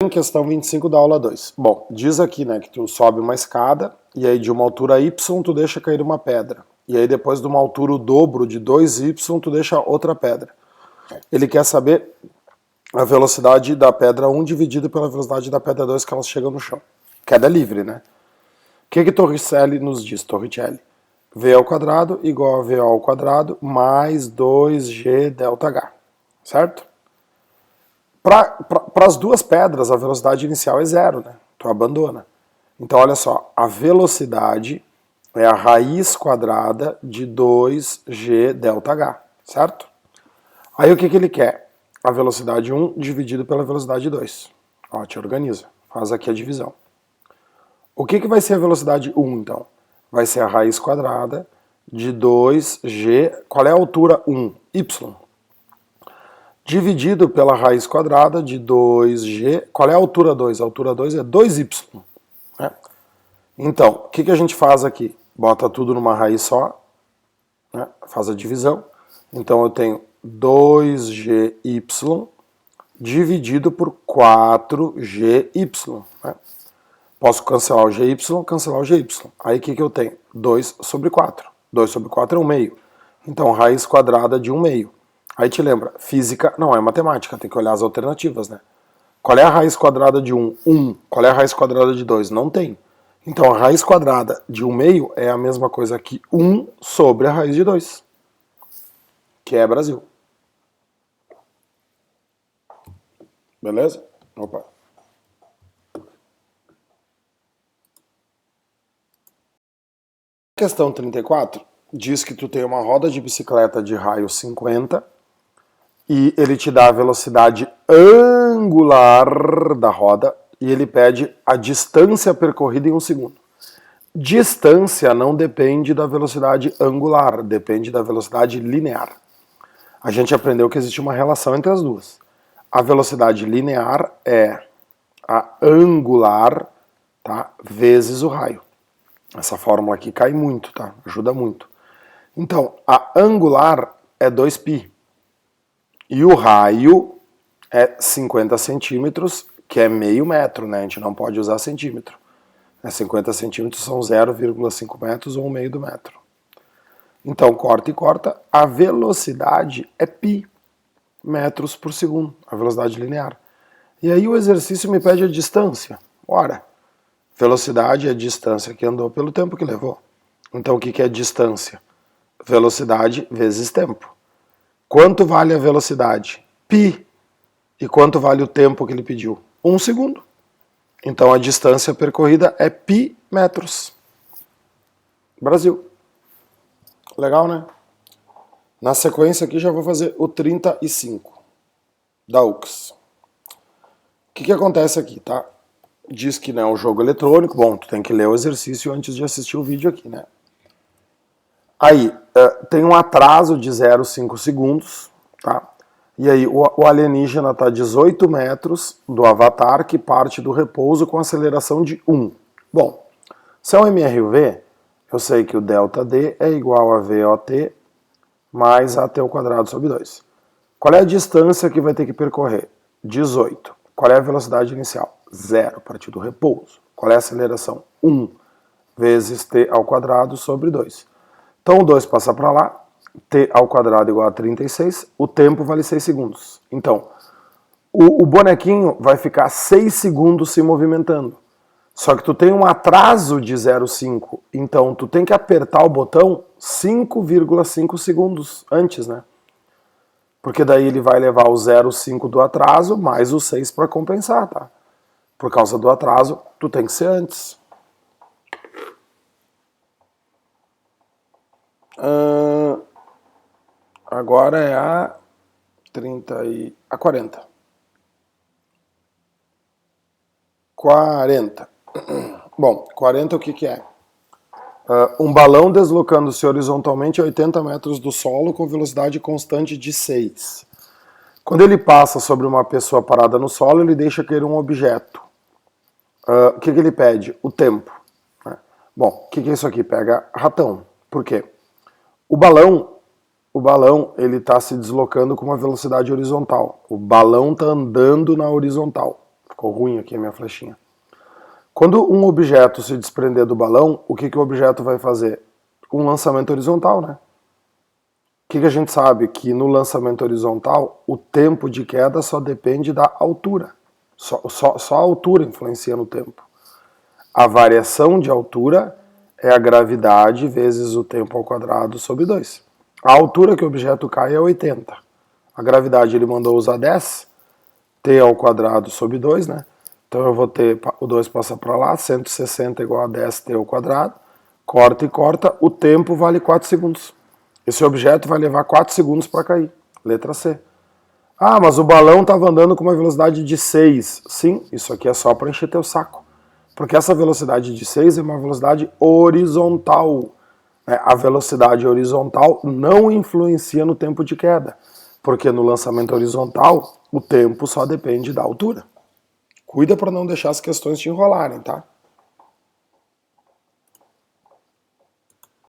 Questão 25 da aula 2. Bom, diz aqui, né, que tu sobe uma escada e aí de uma altura y tu deixa cair uma pedra. E aí depois de uma altura o dobro de 2y tu deixa outra pedra. Ele quer saber a velocidade da pedra 1 dividido pela velocidade da pedra 2 que elas chegam no chão. Queda livre, né? O que Torricelli nos diz? Torricelli. V ao quadrado igual a VO ao quadrado mais 2G delta H. Certo? Para as duas pedras, a velocidade inicial é zero, né? Tu abandona. Então, olha só, a velocidade é a raiz quadrada de 2G delta H, certo? Aí o que ele quer? A velocidade 1 dividido pela velocidade 2. Ó, te organiza, faz aqui a divisão. O que vai ser a velocidade 1, então? Vai ser a raiz quadrada de 2G, qual é a altura 1? Y. Dividido pela raiz quadrada de 2G, qual é a altura 2? A altura 2 é 2Y. Né? Então, o que a gente faz aqui? Bota tudo numa raiz só, né? Faz a divisão. Então eu tenho 2GY dividido por 4GY. Né? Posso cancelar o GY, cancelar o GY. Aí o que eu tenho? 2 sobre 4. 2 sobre 4 é 1 meio. Então, raiz quadrada de 1 meio. Aí te lembra, física não é matemática, tem que olhar as alternativas, né? Qual é a raiz quadrada de 1? 1. Qual é a raiz quadrada de 2? Não tem. Então, a raiz quadrada de 1 meio é a mesma coisa que 1 sobre a raiz de 2. Que é Brasil. Beleza? Opa. Questão 34 diz que tu tem uma roda de bicicleta de raio 50 e ele te dá a velocidade angular da roda e ele pede a distância percorrida em 1 segundo. Distância não depende da velocidade angular, depende da velocidade linear. A gente aprendeu que existe uma relação entre as duas. A velocidade linear é a angular, tá, vezes o raio. Essa fórmula aqui cai muito, tá? Ajuda muito. Então, a angular é 2π. E o raio é 50 centímetros, que é meio metro, né? A gente não pode usar centímetro. 50 centímetros são 0,5 metros ou 1 meio do metro. Então, corta e corta. A velocidade é π metros por segundo, a velocidade linear. E aí o exercício me pede a distância. Ora, velocidade é a distância que andou pelo tempo que levou. Então, o que é distância? Velocidade vezes tempo. Quanto vale a velocidade? Π. E quanto vale o tempo que ele pediu? 1 segundo. Então a distância percorrida é π metros. Brasil. Legal, né? Na sequência aqui já vou fazer o 35 da UX. O que acontece aqui, tá? Diz que não é um jogo eletrônico. Bom, tu tem que ler o exercício antes de assistir o vídeo aqui, né? Aí, tem um atraso de 0,5 segundos, tá? E aí, o alienígena está a 18 metros do avatar, que parte do repouso com aceleração de 1. Bom, se é um MRUV, eu sei que o ΔD é igual a VOT mais AT ao quadrado sobre 2. Qual é a distância que vai ter que percorrer? 18. Qual é a velocidade inicial? 0, a partir do repouso. Qual é a aceleração? 1 vezes T ao quadrado sobre 2. Então o 2 passa para lá, t ao quadrado igual a 36, o tempo vale 6 segundos. Então, o bonequinho vai ficar 6 segundos se movimentando. Só que tu tem um atraso de 0,5, então tu tem que apertar o botão 5,5 segundos antes, né? Porque daí ele vai levar o 0,5 do atraso mais o 6 para compensar, tá? Por causa do atraso, tu tem que ser antes. Agora é a 40. 40. Bom, 40 o que é? Um balão deslocando-se horizontalmente a 80 metros do solo com velocidade constante de 6. Quando ele passa sobre uma pessoa parada no solo, ele deixa cair um objeto. O que ele pede? O tempo. Né? Bom, o que é isso aqui? Pega ratão. Por quê? O balão ele está se deslocando com uma velocidade horizontal. O balão está andando na horizontal. Ficou ruim aqui a minha flechinha. Quando um objeto se desprender do balão, o que o objeto vai fazer? Um lançamento horizontal, né? O que a gente sabe? Que no lançamento horizontal, o tempo de queda só depende da altura. Só a altura influencia no tempo. A variação de altura é a gravidade vezes o tempo ao quadrado sobre 2. A altura que o objeto cai é 80. A gravidade ele mandou usar 10, t ao quadrado sobre 2, né? Então eu vou ter, o 2 passa para lá, 160 igual a 10t ao quadrado, corta e corta, o tempo vale 4 segundos. Esse objeto vai levar 4 segundos para cair. Letra C. Ah, mas o balão estava andando com uma velocidade de 6. Sim, isso aqui é só para encher teu saco. Porque essa velocidade de 6 é uma velocidade horizontal. A velocidade horizontal não influencia no tempo de queda. Porque no lançamento horizontal, o tempo só depende da altura. Cuida para não deixar as questões te enrolarem, tá?